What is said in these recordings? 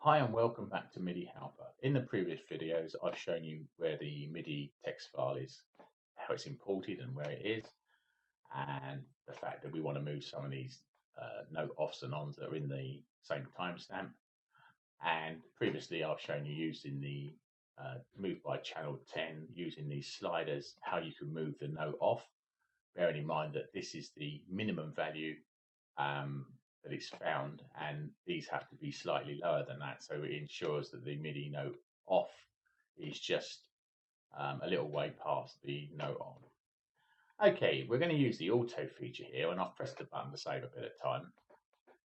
Hi and welcome back to MIDI Helper. In the previous videos, I've shown you where the MIDI text file is, how it's imported and where it is, and the fact that we want to move some of these note offs and ons that are in the same timestamp. And previously, I've shown you using the move by channel 10, using these sliders, how you can move the note off, bearing in mind that this is the minimum value that it's found, and these have to be slightly lower than that, so it ensures that the MIDI note off is just a little way past the note on. Okay, we're going to use the auto feature here, and I've pressed the button to save a bit of time.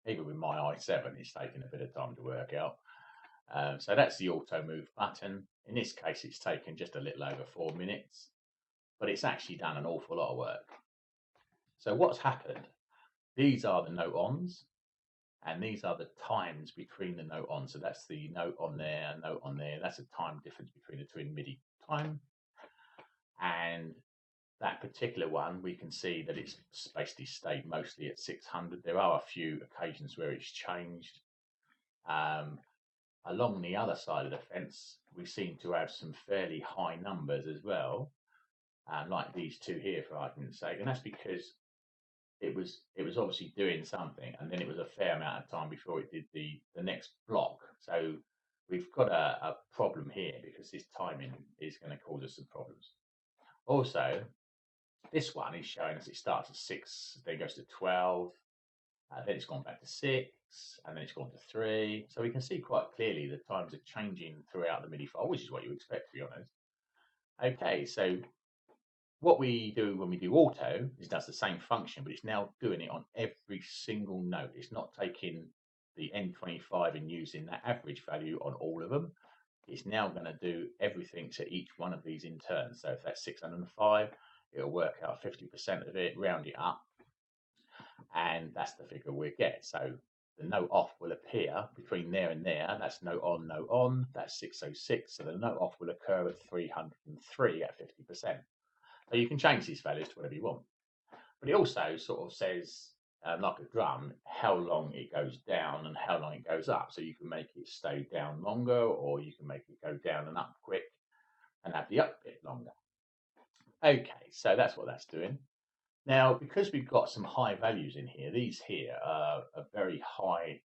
Even with my i7, it's taking a bit of time to work out. So that's the auto move button. In this case, it's taken just a little over 4 minutes, but it's actually done an awful lot of work. So what's happened? These are the note ons, and these are the times between the note on. So that's the note on there, note on there. That's a time difference between the two in MIDI time. And that particular one, we can see that it's basically stayed mostly at 600. There are a few occasions where it's changed. Along the other side of the fence, we seem to have some fairly high numbers as well, like these two here, for argument's sake. And that's because it was obviously doing something, and then it was a fair amount of time before it did the next block. So we've got a problem here, because this timing is going to cause us some problems. Also, this one is showing us it starts at 6, then goes to 12, then it's gone back to 6, and then it's gone to 3. So we can see quite clearly the times are changing throughout the MIDI file, which is what you expect, to be honest. Okay, so what we do when we do auto is it does the same function, but it's now doing it on every single note. It's not taking the N25 and using that average value on all of them. It's now going to do everything to each one of these in turn. So if that's 605, it'll work out 50% of it, round it up, and that's the figure we get. So the note off will appear between there and there. That's note on, that's 606. So the note off will occur at 303 at 50%. So you can change these values to whatever you want. But it also sort of says, like a drum, how long it goes down and how long it goes up. So you can make it stay down longer, or you can make it go down and up quick and have the up bit longer. Okay, so that's what that's doing. Now, because we've got some high values in here, these here are very high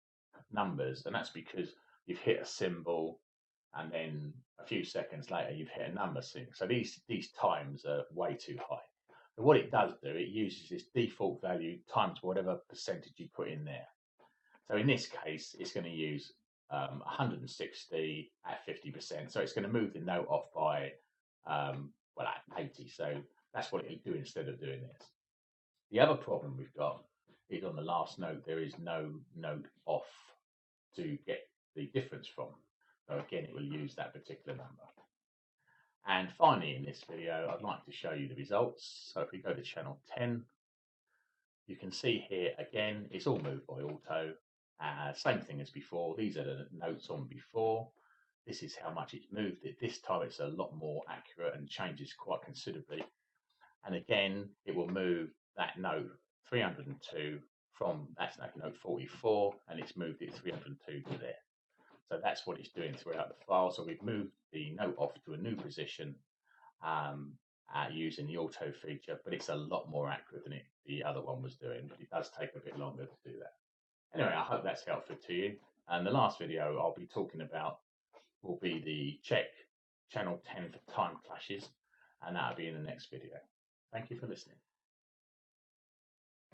numbers, and that's because you've hit a symbol, and then a few seconds later you've hit a number sync. So these times are way too high. But what it does do, it uses this default value times whatever percentage you put in there. So in this case, it's going to use 160 at 50%. So it's going to move the note off by, well, at 80. So that's what it'll do instead of doing this. The other problem we've got is on the last note, there is no note off to get the difference from. So again, it will use that particular number. And finally, in this video, I'd like to show you the results. So if we go to channel 10, you can see here again, it's all moved by auto. Same thing as before. These are the notes on before. This is how much it's moved it. This time it's a lot more accurate and changes quite considerably. And again, it will move that note 302 from that's note 44, and it's moved it 302 to there. So that's what it's doing throughout the file. So we've moved the note off to a new position using the auto feature, but it's a lot more accurate than the other one was doing, but it does take a bit longer to do that. Anyway, I hope that's helpful to you. And the last video I'll be talking about will be the check channel 10 for time clashes, and that'll be in the next video. Thank you for listening.